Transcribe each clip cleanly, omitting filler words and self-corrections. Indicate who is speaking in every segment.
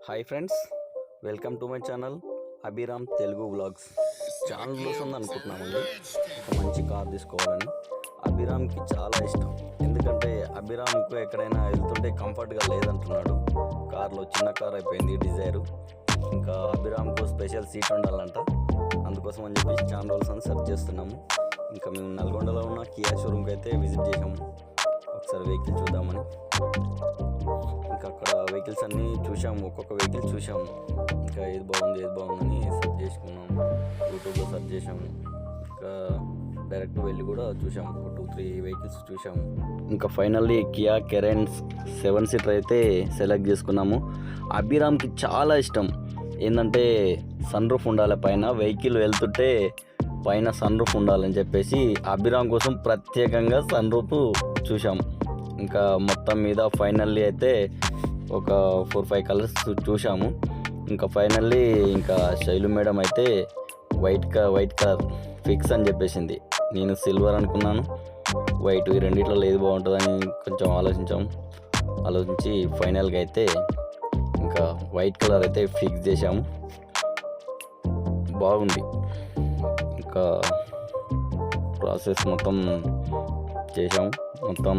Speaker 1: Hi friends, welcome to my channel Abhiram Telugu vlogs. Channel వస్తుంది అనుకుంటున్నామండి. ఒక మంచి కార్ తీసుకోవాలని అభిరామ్కి చాలా ఇష్టం. ఎందుకంటే అభిరామ్కు ఎక్కడైనా వెళ్తుంటే కంఫర్ట్గా లేదంటున్నాడు. కార్లో చిన్న కార్ అయిపోయింది డిజైరు. ఇంకా అభిరామ్కు స్పెషల్ సీట్ ఉండాలంట. అందుకోసం అని చెప్పేసి చాలా రోజులు అని సెర్చ్ చేస్తున్నాము. ఇంకా మేము నల్గొండలో ఉన్న కియా షోరూమ్కి అయితే విజిట్ చేసాము, ఒకసారి వెహికల్ చూద్దామని. ఇంకా అక్కడ వెహికల్స్ అన్నీ చూసాము, ఒక్కొక్క వెహికల్ చూసాము. ఇంకా ఏది బాగుందని సెర్చ్ చేసుకున్నాము, యూట్యూబ్లో సెర్చ్ చేసాము. ఇంకా డైరెక్ట్ వెళ్ళి కూడా చూసాము, ఒక 2-3 వెహికల్స్ చూసాము. ఇంకా ఫైనల్లీ కియా కెరెన్స్ 7 సీటర్ అయితే సెలెక్ట్ చేసుకున్నాము. అభిరామ్కి చాలా ఇష్టం ఏంటంటే సన్ రూఫ్ ఉండాలి, పైన వెహికల్ వెళ్తుంటే పైన సన్ రూఫ్ ఉండాలని చెప్పేసి అభిరామ్ కోసం ప్రత్యేకంగా సన్ రూఫ్ చూసాము. ఇంకా మొత్తం మీద ఫైనల్లీ అయితే ఒక 4-5 కలర్స్ చూసాము. ఇంకా ఫైనల్లీ ఇంకా శైలు మేడం అయితే వైట్ కలర్ ఫిక్స్ అని చెప్పేసింది. నేను సిల్వర్ అనుకున్నాను, వైట్, ఈ రెండిట్లో ఏది బాగుంటుందని కొంచెం ఆలోచించి ఫైనల్గా అయితే ఇంకా వైట్ కలర్ అయితే ఫిక్స్ చేసాము. బాగుంది. ఇంకా ప్రాసెస్ మొత్తం చేసాము. మొత్తం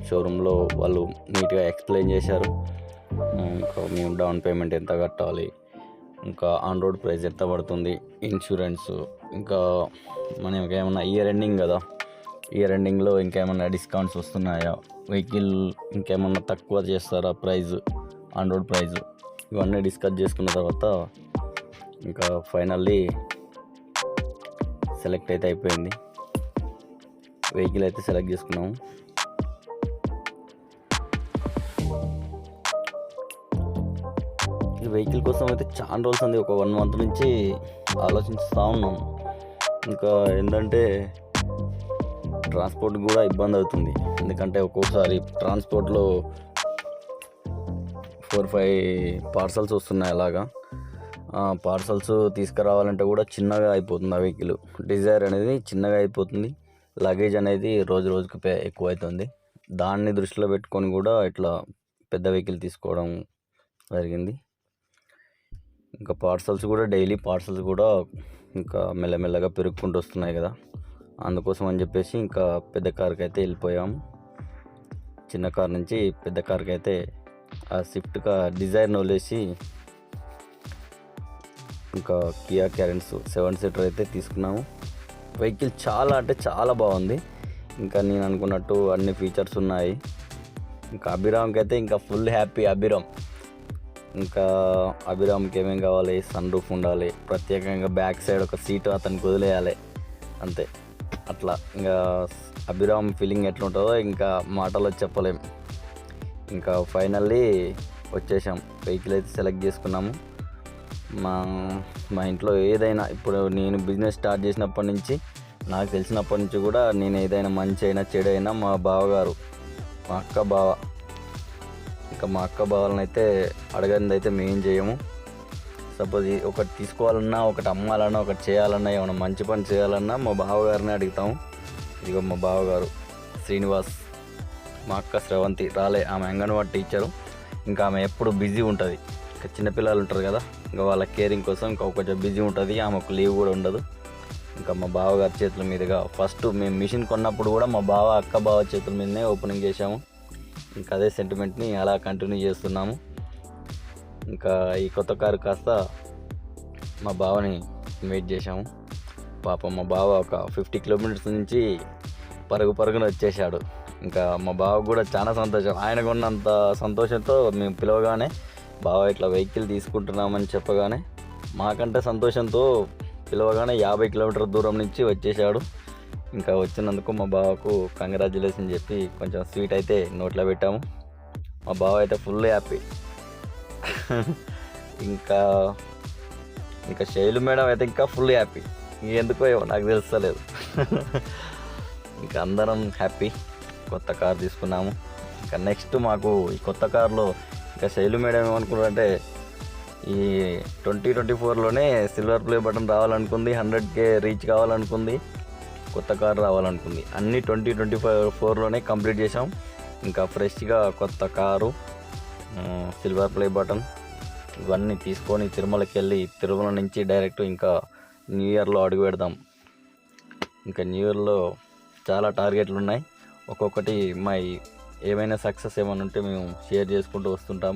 Speaker 1: షోరూంలో వాళ్ళు నీట్గా ఎక్స్ప్లెయిన్ చేశారు. ఇంకా మేము డౌన్ పేమెంట్ ఎంత కట్టాలి, ఇంకా ఆన్ రోడ్ ప్రైస్ ఎంత పడుతుంది, ఇన్సూరెన్స్, ఇంకా మనకి ఏమన్నా ఇయర్ ఎండింగ్ కదా, ఇయర్ ఎండింగ్లో ఇంకేమన్నా డిస్కౌంట్స్ వస్తున్నాయా, వెహికల్ ఇంకేమన్నా తక్కువ చేస్తారా ప్రైజ్, ఆన్ రోడ్ ప్రైజ్, ఇవన్నీ డిస్కస్ చేసుకున్న తర్వాత ఇంకా ఫైనల్లీ సెలెక్ట్ అయితే అయిపోయింది. వెహికల్ అయితే సెలెక్ట్ చేసుకున్నాము. ఈ వెహికల్ కోసం అయితే చాలా రోజులు ఉంది, ఒక 1 మంత్ నుంచి ఆలోచిస్తూ ఉన్నాము. ఇంకా ఏంటంటే ట్రాన్స్పోర్ట్ కూడా ఇబ్బంది అవుతుంది. ఎందుకంటే ఒక్కొక్కసారి ట్రాన్స్పోర్ట్లో 4-5 పార్సల్స్ వస్తున్నాయి. అలాగా పార్సల్స్ తీసుకురావాలంటే కూడా చిన్నగా అయిపోతుంది. ఆ వెహికల్ డిజైర్ అనేది చిన్నగా అయిపోతుంది. లగేజ్ అనేది రోజు రోజుకి ఎక్కువ అవుతుంది. దాన్ని దృష్టిలో పెట్టుకొని కూడా ఇట్లా పెద్ద వెహికల్ తీసుకోవడం జరిగింది. ఇంకా పార్సల్స్ కూడా డైలీ పార్సల్స్ కూడా ఇంకా మెల్లమెల్లగా పెరుగుకుంటూ వస్తున్నాయి కదా, అందుకోసం అని చెప్పేసి ఇంకా పెద్ద కార్కి అయితే వెళ్ళిపోయాము. చిన్న కార్ నుంచి పెద్ద కార్కి అయితే ఆ స్విఫ్ట్ డిజైర్ని వదిలేసి ఇంకా కియా కెరెన్స్ 7 సీటర్ అయితే తీసుకున్నాము. వెహికల్ చాలా అంటే చాలా బాగుంది. ఇంకా నేను అనుకున్నట్టు అన్ని ఫీచర్స్ ఉన్నాయి. ఇంకా అభిరామ్కి అయితే ఇంకా ఫుల్ హ్యాపీ ఇంకా అభిరామ్కి ఏమేమి కావాలి, సన్ రూఫ్ ఉండాలి, ప్రత్యేకంగా బ్యాక్ సైడ్ ఒక సీటు అతనికి వదిలేయాలి, అంతే. అట్లా ఇంకా అభిరామ్ ఫీలింగ్ ఎట్లుంటుందో ఇంకా మాటలో చెప్పలేం. ఇంకా ఫైనల్లీ వచ్చేసాం, వెహికల్ అయితే సెలెక్ట్ చేసుకున్నాము. మా ఇంట్లో ఏదైనా, ఇప్పుడు నేను బిజినెస్ స్టార్ట్ చేసినప్పటి నుంచి, నాకు తెలిసినప్పటి నుంచి కూడా నేను ఏదైనా మంచి అయినా చెడు అయినా మా బావగారు, మా అక్క బావ, ఇంకా మా అక్క బావలను అయితే అడగనిది అయితే మేము చేయము. సపోజ్ ఒకటి తీసుకోవాలన్నా, ఒకటి అమ్మాలన్నా, ఒకటి చేయాలన్నా, ఏమైనా మంచి పని చేయాలన్నా మా బావగారిని అడుగుతాము. ఇదిగో మా బావగారు శ్రీనివాస్, మా అక్క శ్రవంతి రాలే, ఆమె అంగన్వాడీ టీచరు. ఇంకా ఆమె ఎప్పుడు బిజీ ఉంటుంది. ఇంకా చిన్నపిల్లలు ఉంటారు కదా, ఇంకా వాళ్ళ కేరింగ్ కోసం ఇంకా కొంచెం బిజీ ఉంటుంది. ఆమెకు లీవ్ కూడా ఉండదు. ఇంకా మా బావగారి చేతుల మీదుగా ఫస్ట్ మేము మిషన్ కొన్నప్పుడు కూడా మా బావ అక్క బావ చేతుల మీదనే ఓపెనింగ్ చేసాము. ఇంకా అదే సెంటిమెంట్ని అలా కంటిన్యూ చేస్తున్నాము. ఇంకా ఈ కొత్త కారు కాస్త మా బావని వెయిట్ చేసాము. పాపం మా బావ ఒక 50 కిలోమీటర్స్ నుంచి పరుగున వచ్చేసాడు. ఇంకా మా బావ కూడా చాలా సంతోషం. ఆయనకు ఉన్నంత సంతోషంతో మేము పిలవగానే, బావ ఇట్లా వెహికల్ తీసుకుంటున్నామని చెప్పగానే, మాకంటే సంతోషంతో పిలవగానే 50 కిలోమీటర్ల దూరం నుంచి వచ్చేసాడు. ఇంకా వచ్చినందుకు మా బావకు కంగ్రాచులేషన్ చెప్పి కొంచెం స్వీట్ అయితే నోట్లో పెట్టాము. మా బావ అయితే ఫుల్ హ్యాపీ. ఇంకా శైలు మేడం అయితే ఇంకా ఫుల్ హ్యాపీ. ఎందుకో ఏమో నాకు తెలుస్తలేదు. ఇంకా అందరం హ్యాపీ. కొత్త కార్ తీసుకున్నాము. ఇంకా నెక్స్ట్ మాకు ఈ కొత్త కార్లో ఇంకా శైలు మేడం ఏమనుకున్నారంటే, ఈ 2024లోనే సిల్వర్ ప్లే బటన్ రావాలనుకుంది, 100K రీచ్ కావాలనుకుంది, కొత్త కార్ రావాలనుకుంది. అన్నీ 2024లోనే కంప్లీట్ చేసాం. ఇంకా ఫ్రెష్గా కొత్త కారు, సిల్వర్ ప్లే బటన్ ఇవన్నీ తీసుకొని తిరుమలకి వెళ్ళి తిరుమల నుంచి డైరెక్ట్ ఇంకా న్యూ ఇయర్లో అడుగు పెడదాం. ఇంకా న్యూ ఇయర్లో చాలా టార్గెట్లు ఉన్నాయి. ఒక్కొక్కటి ఏమైనా సక్సెస్ ఏమైనా ఉంటే మేము షేర్ చేసుకుంటూ వస్తుంటాం.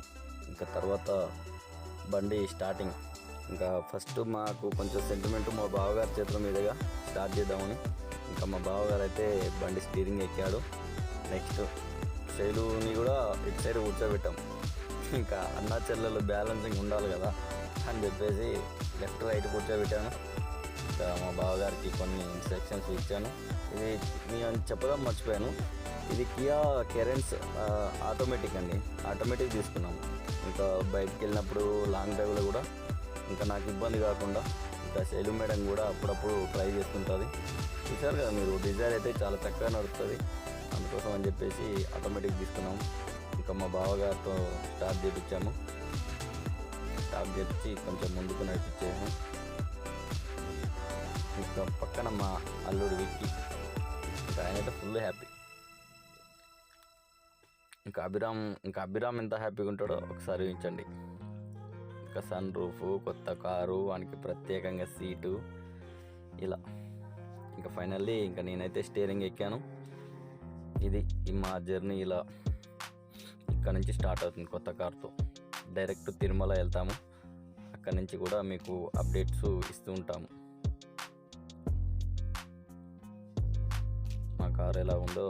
Speaker 1: ఇంకా తర్వాత బండి స్టార్టింగ్ ఇంకా ఫస్ట్ మాకు కొంచెం సెంటిమెంట్ మా బావగారి చేతుల మీదుగా స్టార్ట్ చేద్దామని ఇంకా మా బావగారు అయితే బండి స్టీరింగ్ ఎక్కాడు. నెక్స్ట్ శైలుని కూడా ఇటు సైడ్ కూర్చోబెట్టాం. ఇంకా అన్నా చెల్లెలు బ్యాలెన్సింగ్ ఉండాలి కదా అని చెప్పేసి లెఫ్ట్ రైట్ కూర్చోబెట్టాను. ఇంకా మా బావగారికి కొన్ని ఇన్స్ట్రక్షన్స్ ఇచ్చాను. ఇది నేను చెప్పడం మర్చిపోయాను, ఇది కియా కెరెన్స్ ఆటోమేటిక్ అండి. ఆటోమేటిక్ తీసుకున్నాము. ఇంకా బయటికి వెళ్ళినప్పుడు లాంగ్ డ్రైవ్లో కూడా ఇంకా నాకు ఇబ్బంది కాకుండా ఇంకా శైలు మేడం కూడా అప్పుడప్పుడు ట్రై చేస్తుంటుంది. చూసారు కదా మీరు, డిజైర్ అయితే చాలా చక్కగా నడుస్తుంది. అందుకోసం అని చెప్పేసి ఆటోమేటిక్ తీసుకున్నాము. ఇంకా మా బావగారితో స్టార్ట్ చేయించాము. స్టార్ట్ చేయించి కొంచెం ముందుకు నడిపించాము. ఇంకా పక్కన మా అల్లుడు విక్కి, ఇంకా ఆయనైతే ఫుల్ హ్యాపీ. ఇంకా అభిరామ్ ఎంత హ్యాపీగా ఉంటాడో ఒకసారి ఊహించండి. ఇంకా సన్ రూఫ్, కొత్త కారు, వానికి ప్రత్యేకంగా సీటు, ఇలా ఇంకా ఫైనల్లీ ఇంకా నేనైతే స్టీరింగ్ ఎక్కాను. ఇది మా జర్నీ ఇలా ఇక్కడ నుంచి స్టార్ట్ అవుతుంది. కొత్త కారుతో డైరెక్ట్ తిరుమల వెళ్తాము. అక్కడ నుంచి కూడా మీకు అప్డేట్స్ ఇస్తూ ఉంటాము. మా కారు ఎలా ఉందో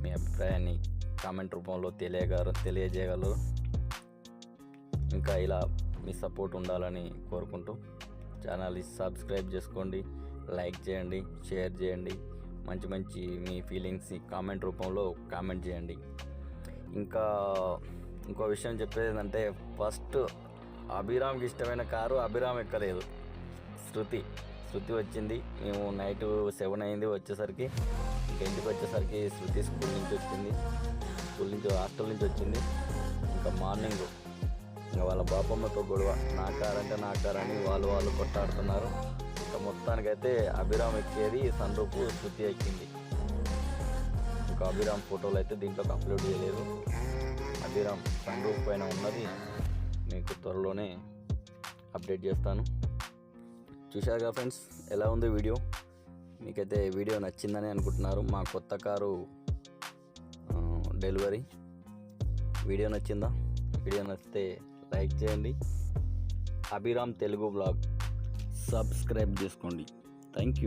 Speaker 1: మీ అభిప్రాయాన్ని కామెంట్ రూపంలో తెలియజేయగలరు. ఇంకా ఇలా మీ సపోర్ట్ ఉండాలని కోరుకుంటూ ఛానల్ని సబ్స్క్రైబ్ చేసుకోండి, లైక్ చేయండి, షేర్ చేయండి. మంచి మీ ఫీలింగ్స్ కామెంట్ రూపంలో కామెంట్ చేయండి. ఇంకా ఇంకో విషయం చెప్పేది ఏంటంటే, ఫస్ట్ అభిరామ్కి ఇష్టమైన కారు అభిరామ్ ఎక్కలేదు, శృతి వచ్చింది. మేము నైట్ 7 అయింది వచ్చేసరికి. ఇంకా ఇంటికి వచ్చేసరికి శృతి స్కూల్ నుంచి హాస్టల్ నుంచి వచ్చింది. ఇంకా మార్నింగ్ ఇంకా వాళ్ళ బాపమ్మతో గొడవ, నా కారు అని వాళ్ళు కొట్టాడుతున్నారు. ఇంకా మొత్తానికైతే అభిరామ్ ఎక్కేది సన్ రూఫ్, శృతి ఎక్కింది. ఇంకా అభిరామ్ ఫోటోలు అయితే దీంట్లోకి అప్లోడ్ చేయలేదు. అభిరామ్ సన్ రూఫ్ పైన ఉన్నది మీకు త్వరలోనే అప్డేట్ చేస్తాను. చూశారు కదా ఫ్రెండ్స్, ఎలా ఉంది వీడియో? మీకైతే వీడియో నచ్చిందని అనుకుంటున్నారు. మా కొత్త కారు డెలివరీ వీడియో నచ్చిందా? వీడియో నచ్చితే లైక్ చేయండి. అభిరామ్ తెలుగు బ్లాగ్ సబ్స్క్రైబ్ చేసుకోండి. Thank you.